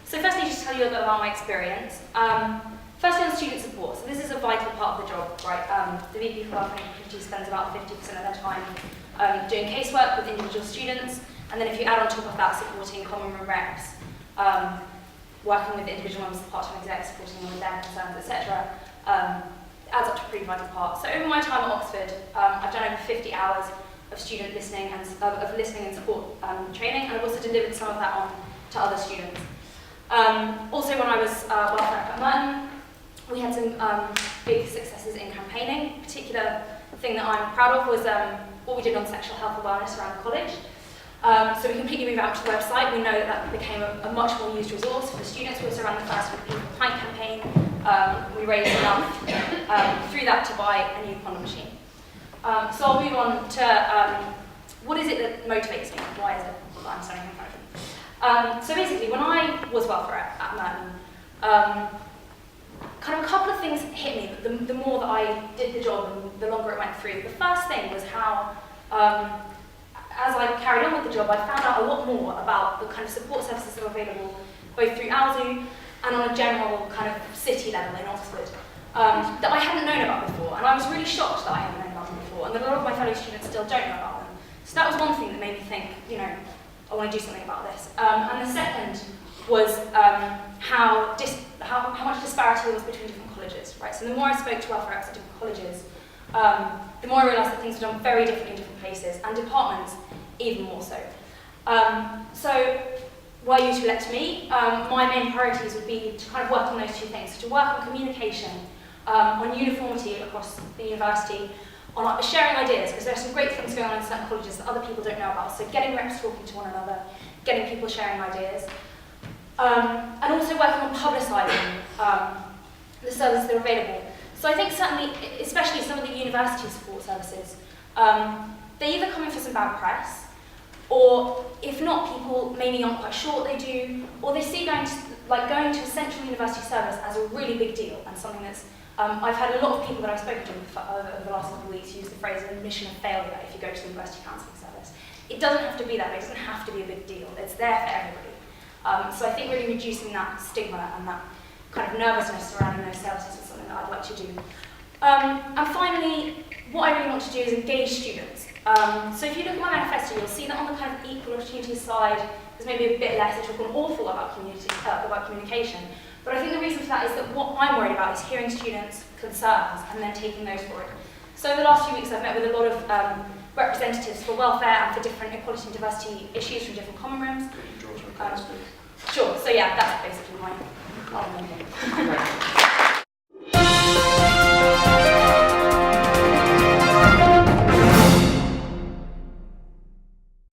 So firstly, just to tell you a little bit about my experience. Firstly, on student support. So this is a vital part of the job, right? The VP for Welfare and Community spends about 50% of their time doing casework with individual students, and then if you add on top of that supporting common room reps, working with individual members of the part-time exec, supporting them with their concerns, etc., adds up to a pretty vital part. So over my time at Oxford, I've done over 50 hours of student listening and listening and support training, and I've also delivered some of that on to other students. Also, when I was welfare at Merton, we had some big successes in campaigning. A particular thing that I'm proud of was what we did on sexual health awareness around the college. So we completely revamped the website. We know that that became a much more used resource for the students. We also ran the first People Pint campaign. We raised enough through that to buy a new condom machine. So I'll move on to what is it that motivates me? Why is it that I'm standing in front of you? So basically, when I was welfare at Merton, kind of a couple of things hit me, the more that I did the job and the longer it went through. The first thing was how, as I carried on with the job, I found out a lot more about the kind of support services that are available both through OUSU and on a general kind of city level in Oxford that I hadn't known about before. And I was really shocked that I hadn't known about them before, and that a lot of my fellow students still don't know about them. So that was one thing that made me think, you know, I want to do something about this. And the second was how much disparity there was between different colleges, right? So the more I spoke to welfare reps at different colleges, the more I realised that things were done very differently in different places, and departments even more so. So why OUSU elected me? My main priorities would be to kind of work on those two things. So to work on communication, on uniformity across the university, on sharing ideas, because there are some great things going on in certain colleges that other people don't know about. So getting reps talking to one another, getting people sharing ideas, and also working on publicising the services that are available. So I think certainly, especially some of the university support services, they either come in for some bad press, or if not, people maybe aren't quite sure what they do, or they see going to a central university service as a really big deal, and something that's, I've had a lot of people that I've spoken to over the last couple of weeks use the phrase admission of failure if you go to the university counselling service. It doesn't have to be that, it doesn't have to be a big deal, it's there for everybody. So I think really reducing that stigma and that kind of nervousness surrounding those services is something that I'd like to do. And finally, what I really want to do is engage students. So if you look at my manifesto, you'll see that on the kind of equal opportunities side, there's maybe a bit less. I talk an awful lot about communication. But I think the reason for that is that what I'm worried about is hearing students' concerns and then taking those forward. So in the last few weeks, I've met with a lot of representatives for welfare and for different equality and diversity issues from different common rooms. Sure, so yeah, that's basically my argument.